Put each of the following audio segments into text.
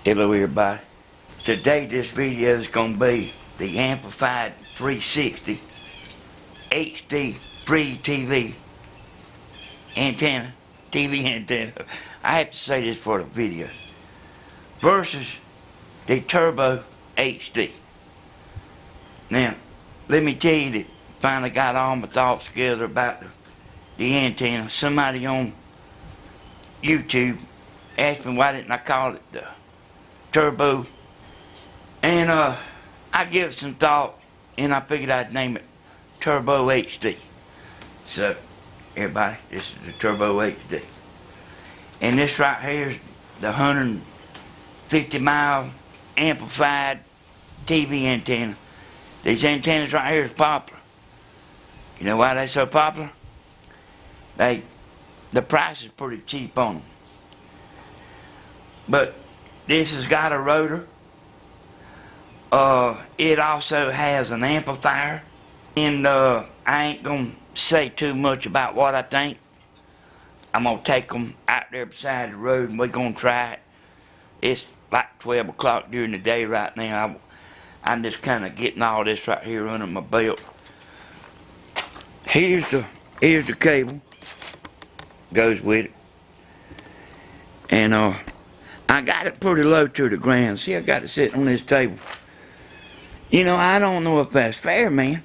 Hello everybody. Today this video is going to be the amplified 360 HD free TV antenna. I have to say this for the video. Versus the Turbo HD. Now, let me tell you that finally got all my thoughts together about the antenna. Somebody on YouTube asked me why didn't I call it the Turbo, and I gave it some thought, and I figured I'd name it Turbo HD. So, everybody, this is the Turbo HD, and this right here is the 150 mile amplified TV antenna. These antennas right here is popular. You know why they're so popular? The price is pretty cheap on them. But this has got a rotor. It also has an amplifier. And I ain't going to say too much about what I think. I'm going to take them out there beside the road and we're going to try it. It's like 12 o'clock during the day right now. I'm just kind of getting all this right here under my belt. Here's the cable. Goes with it. And I got it pretty low to the ground. See, I got it sitting on this table. You know, I don't know if that's fair, man.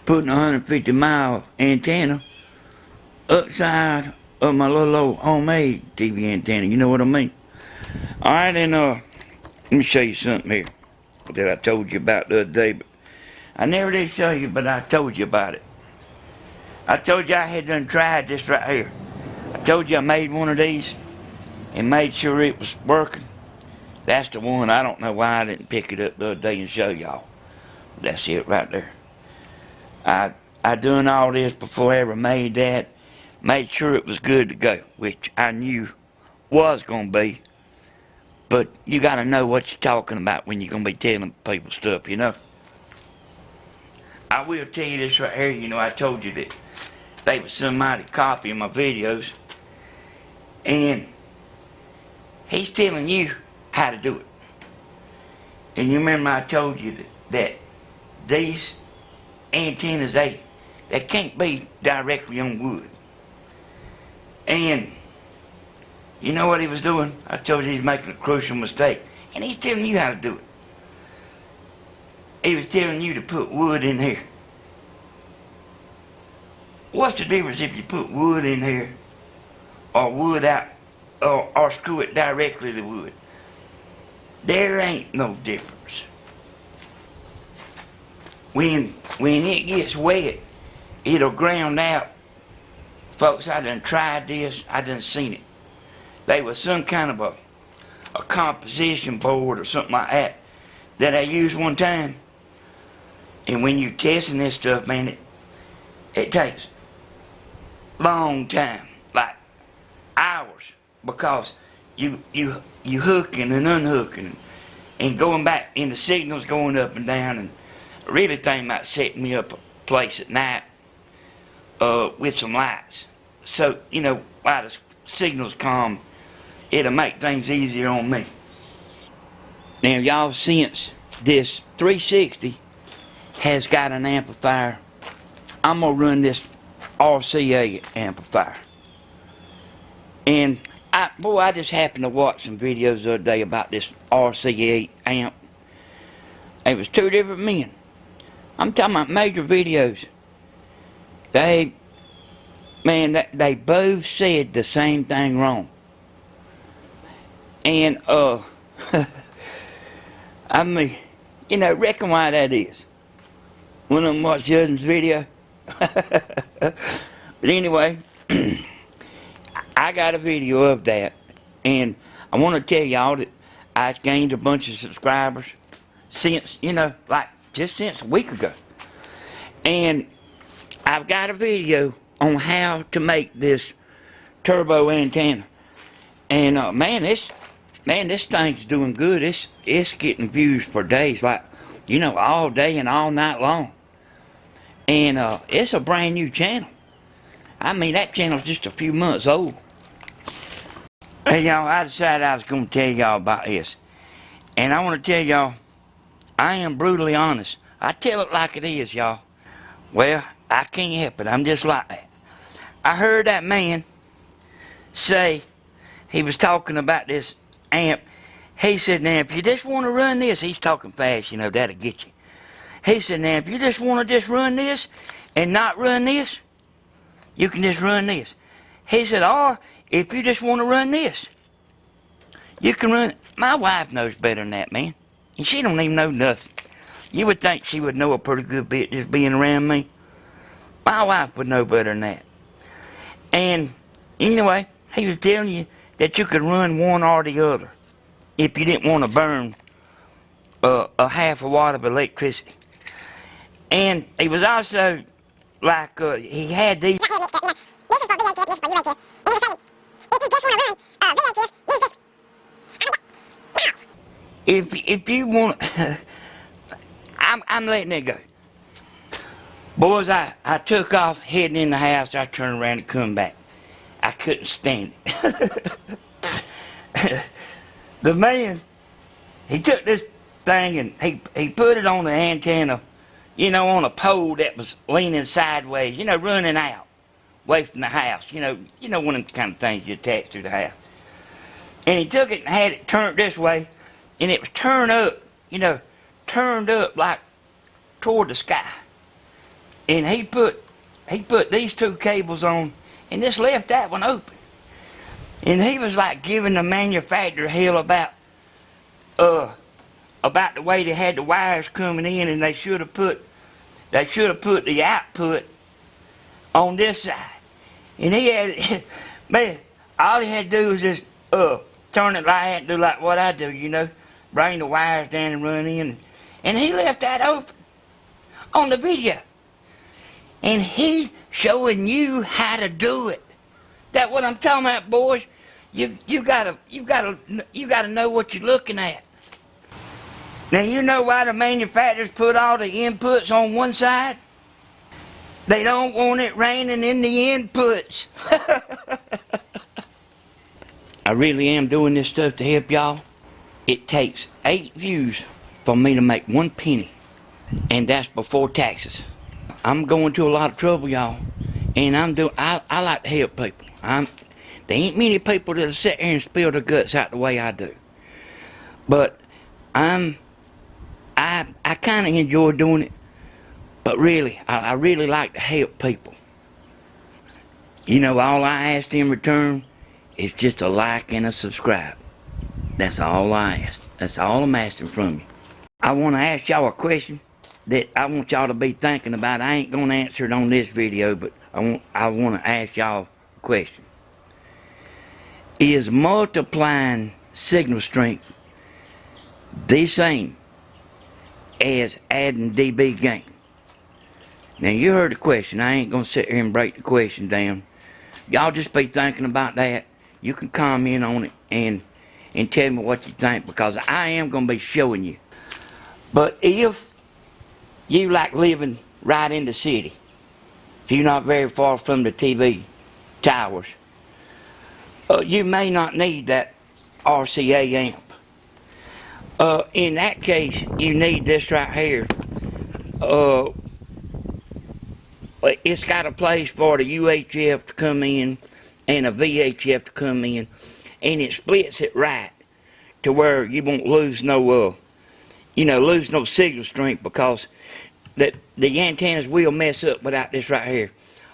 Putting a 150 mile antenna upside of my little old homemade TV antenna. You know what I mean? Alright, and let me show you something here that I told you about the other day. But I never did show you, but I told you about it. I told you I had done tried this right here. I told you I made one of these and made sure it was working. That's the one. I don't know why I didn't pick it up the other day and show y'all. That's it right there. I done all this before I ever made that. Made sure it was good to go, which I knew was going to be. But you got to know what you're talking about when you're going to be telling people stuff, you know. I will tell you this right here. You know, I told you that they was somebody copying my videos. And he's telling you how to do it. And you remember I told you that these antennas, they can't be directly on wood. And you know what he was doing? I told you he's making a crucial mistake. And he's telling you how to do it. He was telling you to put wood in here. What's the difference if you put wood in here or wood out or screw it directly to wood? There ain't no difference. When it gets wet, it'll ground out. Folks, I done tried this, I done seen it. There was some kind of a composition board or something like that I used one time. And when you're testing this stuff, man, it takes long time, like hours, because you hooking and unhooking and going back, and the signals going up and down, and really thing about setting me up a place at night with some lights. So, you know, while the signals calm, it'll make things easier on me. Now, y'all, since this 360 has got an amplifier, I'm going to run this RCA amplifier. And I just happened to watch some videos the other day about this RCA amp. It was two different men. I'm talking about major videos. They both said the same thing wrong. And I mean, you know, reckon why that is. One of them watched the other's video. But anyway, I got a video of that, and I want to tell y'all that I gained a bunch of subscribers since, you know, like just since a week ago. And I've got a video on how to make this turbo antenna. And man, this thing's doing good. It's getting views for days, like, you know, all day and all night long. And it's a brand new channel. I mean, that channel's just a few months old. Hey, y'all, I decided I was going to tell y'all about this. And I want to tell y'all, I am brutally honest. I tell it like it is, y'all. Well, I can't help it. I'm just like that. I heard that man say, he was talking about this amp. He said, now, if you just want to run this, he's talking fast, you know, that'll get you. He said, now, if you just want to just run this and not run this, you can just run this. He said, or if you just want to run this, you can run. My wife knows better than that, man. And she don't even know nothing. You would think she would know a pretty good bit just being around me. My wife would know better than that. And anyway, he was telling you that you could run one or the other if you didn't want to burn a half a watt of electricity. And he was also like, he had these. This is for VHF, this is for UHF. And he was saying, if you just want to run VHF, use this. If you want, I'm letting it go. Boys, I took off heading in the house. I turned around and come back. I couldn't stand it. The man, he took this thing and he put it on the antenna, you know, on a pole that was leaning sideways, you know, running out, away from the house. You know one of the kind of things you attach to the house. And he took it and had it turned this way, and it was turned up, you know, turned up like toward the sky. And he put these two cables on, and just left that one open. And he was like giving the manufacturer hell about the way they had the wires coming in, and they should have put the output on this side. And he had, man, all he had to do was just turn it like that, do like what I do, you know, bring the wires down and run in, and he left that open on the video. And he showing you how to do it. That's what I'm talking about, boys. You gotta know what you're looking at. Now you know why the manufacturers put all the inputs on one side? They don't want it raining in the inputs. I really am doing this stuff to help y'all. It takes 8 views for me to make 1 penny, and that's before taxes. I'm going to a lot of trouble, y'all, and I like to help people. There ain't many people that'll sit here and spill their guts out the way I do. But I kind of enjoy doing it, but really, I really like to help people. You know, all I ask in return is just a like and a subscribe. That's all I ask. That's all I'm asking from you. I want to ask y'all a question that I want y'all to be thinking about. I ain't going to answer it on this video, but I want to ask y'all a question. Is multiplying signal strength the same as adding dB gain? Now you heard the question. I ain't going to sit here and break the question down. Y'all just be thinking about that. You can comment on it and tell me what you think, because I am going to be showing you. But if you like living right in the city, if you're not very far from the TV towers, you may not need that RCA amp. In that case, you need this right here. It's got a place for the UHF to come in and a VHF to come in, and it splits it right to where you won't lose no signal strength, because the antennas will mess up without this right here.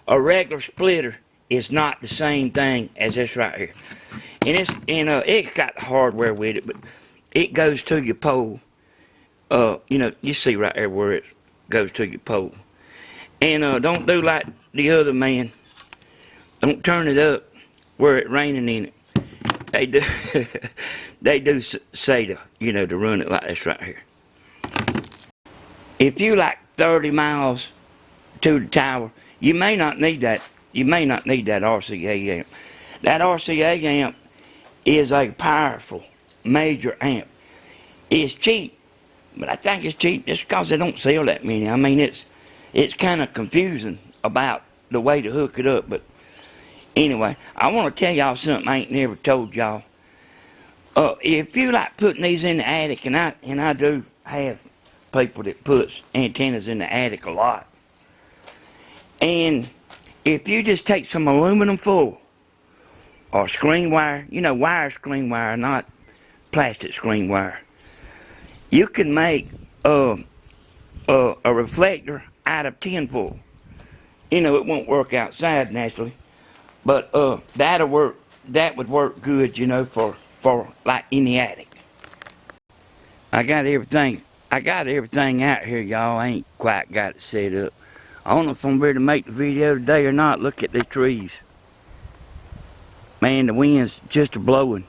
A regular splitter is not the same thing as this right here, and it's got the hardware with it, but it goes to your pole. You see right there where it goes to your pole. And don't do like the other man. Don't turn it up where it's raining in it. They do they do say to run it like this right here. If you like 30 miles to the tower, you may not need that. You may not need that RCA amp. That RCA amp is a powerful major amp. It's cheap, but I think it's cheap just because they don't sell that many. I mean, it's kind of confusing about the way to hook it up. But anyway, I want to tell y'all something I ain't never told y'all. If you like putting these in the attic, and I do have people that puts antennas in the attic a lot. And if you just take some aluminum foil or screen wire, wire screen wire, not plastic screen wire, you can make a reflector out of tinfoil. It won't work outside naturally, but that'll work. That would work good, for like in the attic. I got everything out here, y'all. I ain't quite got it set up. I don't know if I'm ready to make the video today or not. Look at the trees. Man, the wind's just blowing.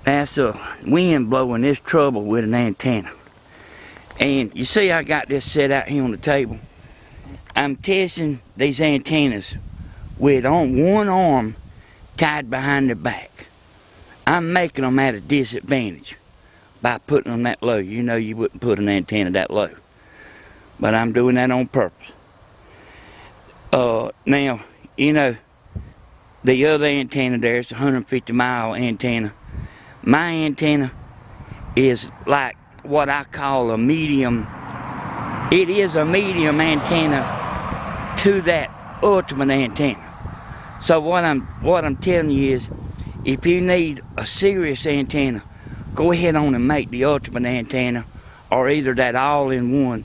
That's wind blowing. There's trouble with an antenna. And you see I got this set out here on the table. I'm testing these antennas with one arm tied behind their back. I'm making them at a disadvantage by putting them that low. You wouldn't put an antenna that low. But I'm doing that on purpose. Now, the other antenna there is a 150-mile antenna. My antenna is like what I call a medium. It is a medium antenna to that ultimate antenna. So what I'm telling you is, if you need a serious antenna, go ahead on and make the ultimate antenna, or either that all-in-one,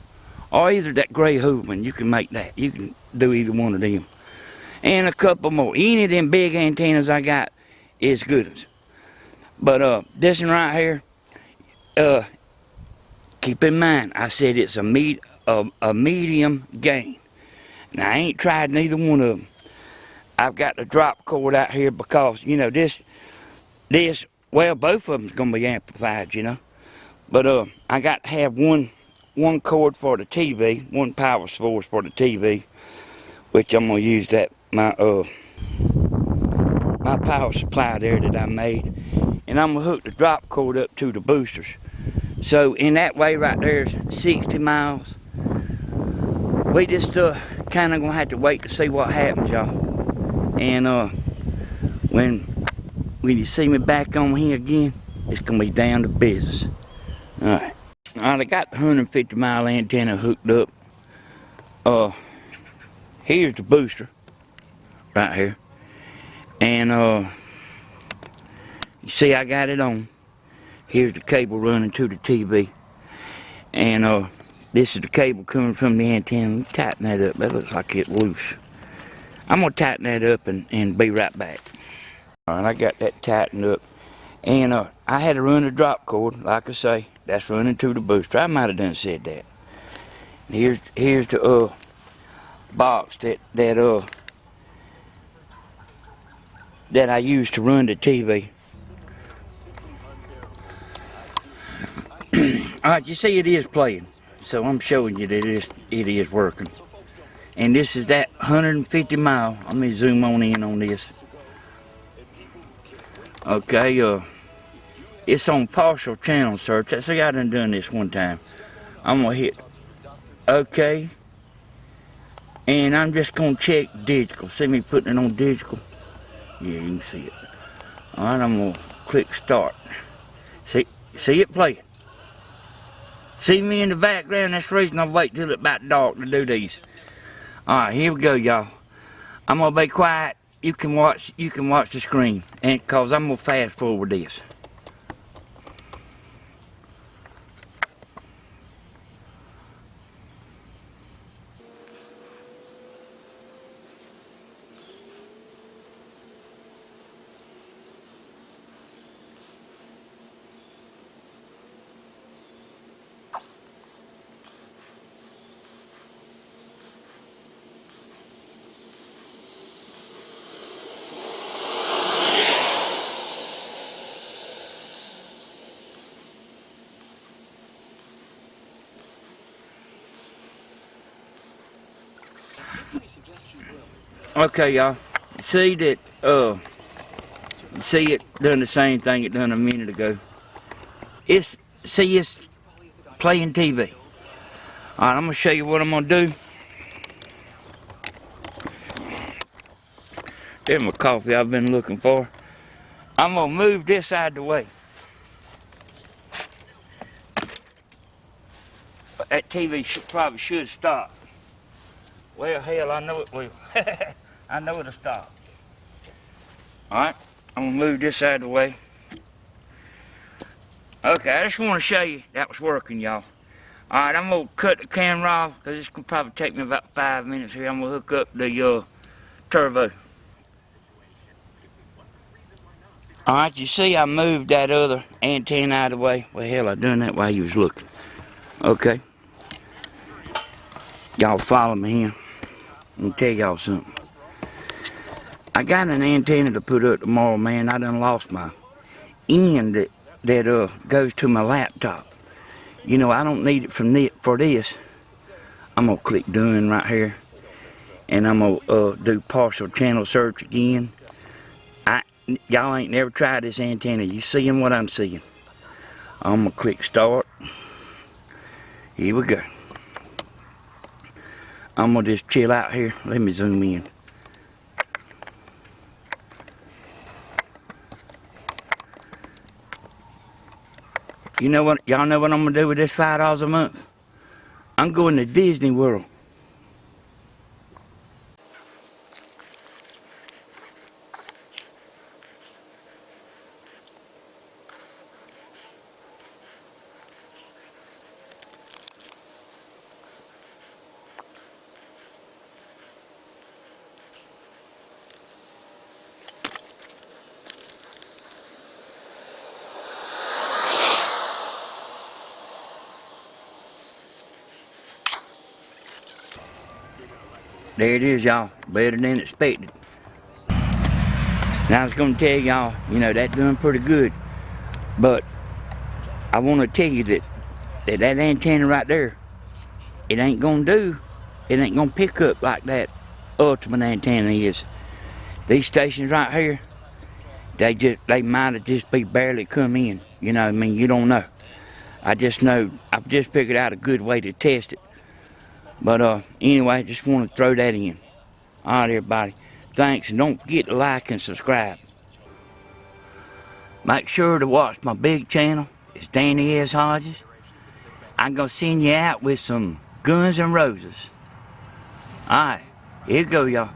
or either that gray Hooverman. You can make that. You can do either one of them. And a couple more. Any of them big antennas I got is good ones. But this one right here, keep in mind, I said it's a medium gain. Now, I ain't tried neither one of them. I've got the drop cord out here because, well, both of them's going to be amplified, But I got to have one cord for the TV, one power source for the TV, which I'm going to use my power supply there that I made. And I'm going to hook the drop cord up to the boosters. So in that way right there's 60 miles. We just kind of going to have to wait to see what happens, y'all. And when you see me back on here again, it's going to be down to business. Alright, I got the 150-mile antenna hooked up. Here's the booster, right here. And you see I got it on. Here's the cable running to the TV. And this is the cable coming from the antenna. Let me tighten that up. That looks like it's loose. I'm going to tighten that up and be right back. Alright, I got that tightened up. And I had to run the drop cord, like I say. That's running to the booster. I might have done said that. Here's the box that I use to run the TV. Alright, you see it is playing. So I'm showing you that it is working. And this is that 150 mile. Let me zoom in on this. Okay, it's on partial channel search. See, I done this one time. I'm gonna hit OK. And I'm just gonna check digital. See me putting it on digital? Yeah, you can see it. Alright, I'm gonna click start. See it playing. See me in the background? That's the reason I wait till it's about dark to do these. Alright, here we go, y'all. I'm gonna be quiet. You can watch the screen, and cause I'm gonna fast forward this. Okay, y'all. See that? See it done the same thing it done a minute ago. It's playing TV. Alright, I'm gonna show you what I'm gonna do. There's my coffee I've been looking for. I'm gonna move this out of the way. But that TV probably should stop. Well, hell, I know it will. I know it'll stop. Alright, I'm gonna move this out of the way. Okay, I just want to show you that was working, y'all. Alright, I'm gonna cut the camera off because it's gonna probably take me about 5 minutes here. I'm gonna hook up the turbo. Alright, you see I moved that other antenna out of the way. Well, hell, I done that while you was looking. Okay. Y'all follow me here. I'm gonna tell y'all something. I got an antenna to put up tomorrow, man. I done lost my end that goes to my laptop. You know, I don't need it for this. I'm gonna click done right here. And I'm gonna do partial channel search again. Y'all ain't never tried this antenna. You seeing what I'm seeing? I'm gonna click start. Here we go. I'm gonna just chill out here. Let me zoom in. You know what? Y'all know what I'm gonna do with this $5 a month? I'm going to Disney World. There it is, y'all. Better than expected. Now I was gonna tell y'all, you know, that's doing pretty good. But I wanna tell you that antenna right there, it ain't gonna pick up like that ultimate antenna is. These stations right here, they might have just be barely come in. You know what I mean? You don't know. I've just figured out a good way to test it. But anyway, just want to throw that in. Alright, everybody. Thanks, and don't forget to like and subscribe. Make sure to watch my big channel. It's Danny S. Hodges. I'm going to send you out with some Guns N' Roses. Alright, here you go, y'all.